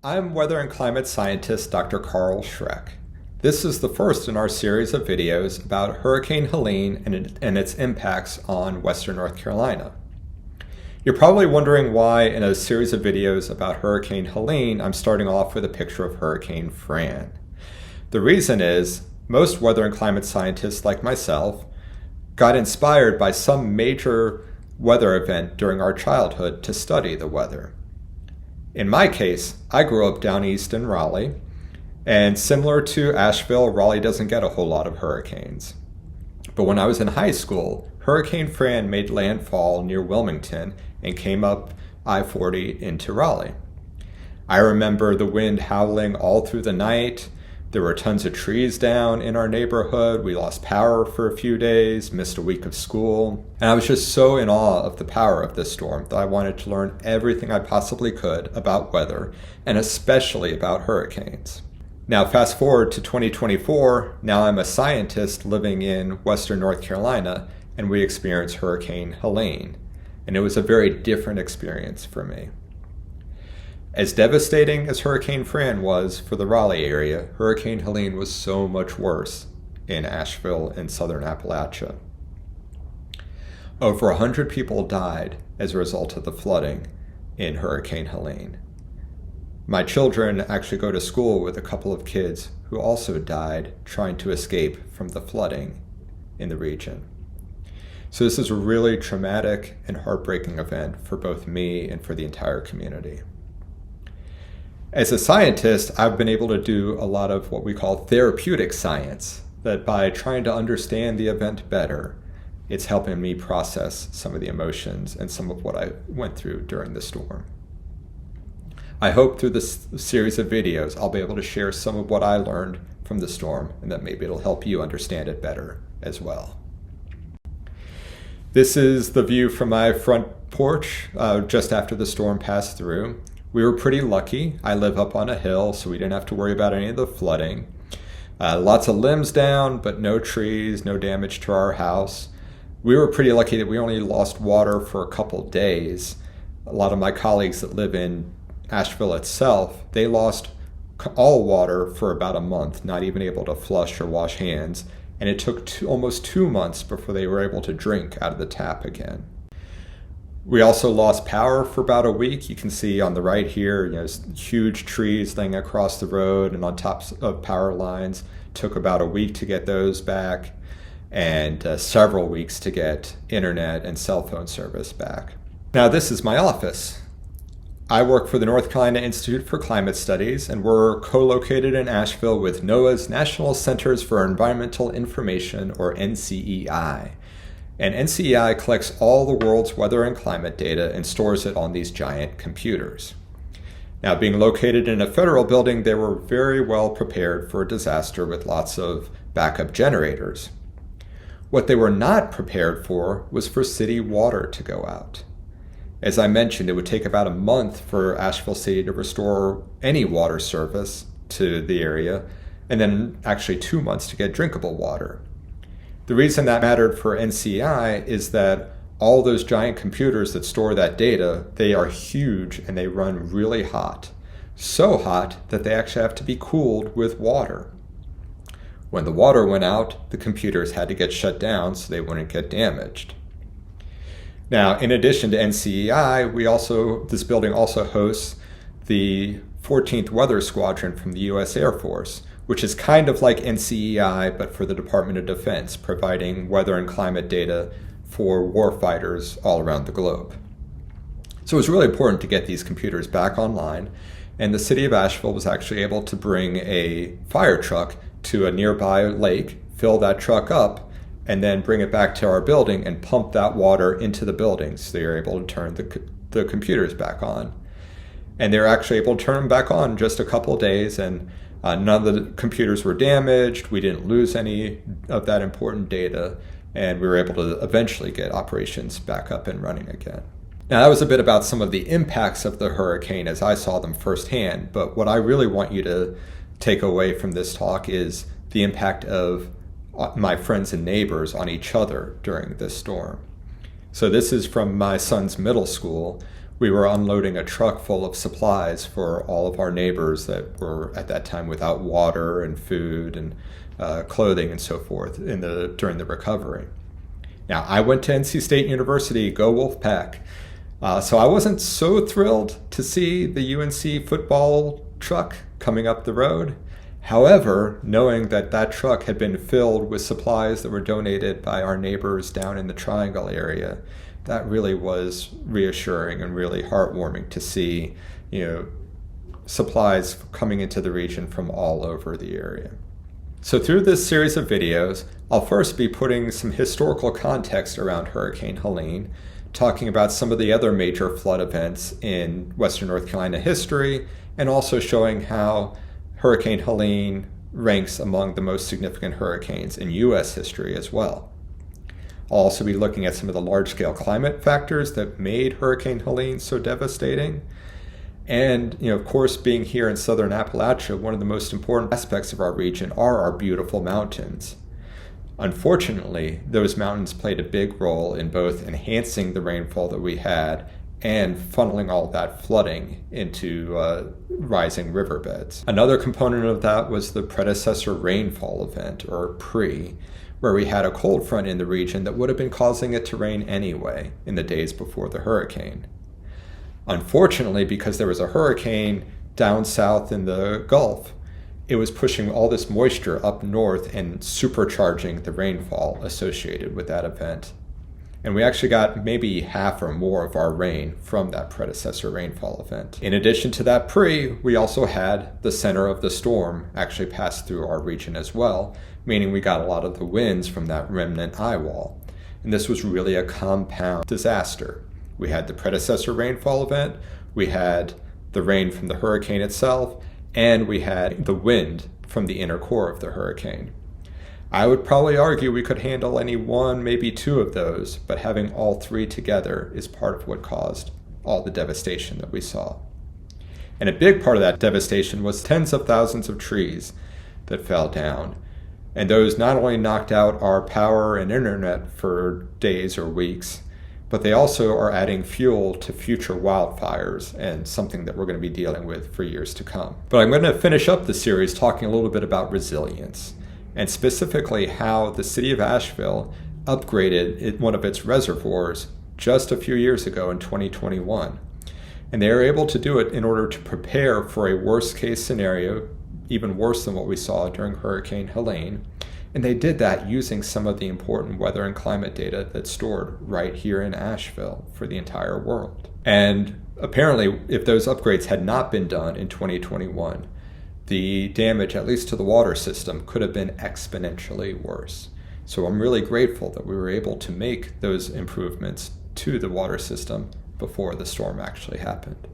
I'm weather and climate scientist Dr. Carl Schreck. This is the first in our series of videos about Hurricane Helene and its impacts on Western North Carolina. You're probably wondering why in a series of videos about Hurricane Helene, I'm starting off with a picture of Hurricane Fran. The reason is most weather and climate scientists like myself got inspired by some major weather event during our childhood to study the weather. In my case, I grew up down east in Raleigh, and similar to Asheville, Raleigh doesn't get a whole lot of hurricanes. But when I was in high school, Hurricane Fran made landfall near Wilmington and came up I-40 into Raleigh. I remember the wind howling all through the night. There were tons of trees down in our neighborhood. We lost power for a few days, missed a week of school. And I was just so in awe of the power of this storm that I wanted to learn everything I possibly could about weather, and especially about hurricanes. Now fast forward to 2024, now I'm a scientist living in Western North Carolina, and we experienced Hurricane Helene. And it was a very different experience for me. As devastating as Hurricane Fran was for the Raleigh area, Hurricane Helene was so much worse in Asheville and southern Appalachia. Over 100 people died as a result of the flooding in Hurricane Helene. My children actually go to school with a couple of kids who also died trying to escape from the flooding in the region. So this is a really traumatic and heartbreaking event for both me and for the entire community. As a scientist, I've been able to do a lot of what we call therapeutic science, that by trying to understand the event better, it's helping me process some of the emotions and some of what I went through during the storm. I hope through this series of videos, I'll be able to share some of what I learned from the storm, and that maybe it'll help you understand it better as well. This is the view from my front porch just after the storm passed through. We were pretty lucky. I live up on a hill, so we didn't have to worry about any of the flooding. Lots of limbs down, but no trees, no damage to our house. We were pretty lucky that we only lost water for a couple days. A lot of my colleagues that live in Asheville itself, they lost all water for about a month, not even able to flush or wash hands. And it took almost 2 months before they were able to drink out of the tap again. We also lost power for about a week. You can see on the right here, huge trees laying across the road and on top of power lines. Took about a week to get those back, and several weeks to get internet and cell phone service back. Now this is my office. I work for the North Carolina Institute for Climate Studies, and we're co-located in Asheville with NOAA's National Centers for Environmental Information, or NCEI. And NCEI collects all the world's weather and climate data and stores it on these giant computers. Now, being located in a federal building, they were very well prepared for a disaster with lots of backup generators. What they were not prepared for was for city water to go out. As I mentioned, it would take about a month for Asheville City to restore any water service to the area, and then actually 2 months to get drinkable water. The reason that mattered for NCI is that all those giant computers that store that data, they are huge and they run really hot. So hot that they actually have to be cooled with water. When the water went out, the computers had to get shut down so they wouldn't get damaged. Now, in addition to NCEI, this building also hosts the 14th Weather Squadron from the U.S. Air Force, which is kind of like NCEI, but for the Department of Defense, providing weather and climate data for warfighters all around the globe. So it was really important to get these computers back online, and the city of Asheville was actually able to bring a fire truck to a nearby lake, fill that truck up, and then bring it back to our building and pump that water into the building so they were able to turn the computers back on. And they were actually able to turn them back on in just a couple of days, and none of the computers were damaged. We didn't lose any of that important data, and we were able to eventually get operations back up and running again. Now that was a bit about some of the impacts of the hurricane as I saw them firsthand, but what I really want you to take away from this talk is the impact of my friends and neighbors on each other during this storm. So this is from my son's middle school, We were unloading a truck full of supplies for all of our neighbors that were at that time without water and food and clothing and so forth during the recovery. Now, I went to NC State University, go Wolfpack. So I wasn't so thrilled to see the UNC football truck coming up the road. However, knowing that that truck had been filled with supplies that were donated by our neighbors down in the Triangle area, that really was reassuring and really heartwarming to see, supplies coming into the region from all over the area. So through this series of videos, I'll first be putting some historical context around Hurricane Helene, talking about some of the other major flood events in Western North Carolina history, and also showing how Hurricane Helene ranks among the most significant hurricanes in U.S. history as well. I'll also be looking at some of the large-scale climate factors that made Hurricane Helene so devastating. And, of course, being here in southern Appalachia, one of the most important aspects of our region are our beautiful mountains. Unfortunately, those mountains played a big role in both enhancing the rainfall that we had and funneling all that flooding into rising riverbeds. Another component of that was the predecessor rainfall event, or PRE, where we had a cold front in the region that would have been causing it to rain anyway in the days before the hurricane. Unfortunately, because there was a hurricane down south in the Gulf, it was pushing all this moisture up north and supercharging the rainfall associated with that event. And we actually got maybe half or more of our rain from that predecessor rainfall event. In addition to that PRE, we also had the center of the storm actually pass through our region as well, meaning we got a lot of the winds from that remnant eye wall. And this was really a compound disaster. We had the predecessor rainfall event, we had the rain from the hurricane itself, and we had the wind from the inner core of the hurricane. I would probably argue we could handle any one, maybe two of those, but having all three together is part of what caused all the devastation that we saw. And a big part of that devastation was tens of thousands of trees that fell down. And those not only knocked out our power and internet for days or weeks, but they also are adding fuel to future wildfires and something that we're going to be dealing with for years to come. But I'm going to finish up the series talking a little bit about resilience, and specifically how the city of Asheville upgraded one of its reservoirs just a few years ago in 2021. And they were able to do it in order to prepare for a worst case scenario, even worse than what we saw during Hurricane Helene. And they did that using some of the important weather and climate data that's stored right here in Asheville for the entire world. And apparently, if those upgrades had not been done in 2021, the damage, at least to the water system, could have been exponentially worse. So I'm really grateful that we were able to make those improvements to the water system before the storm actually happened.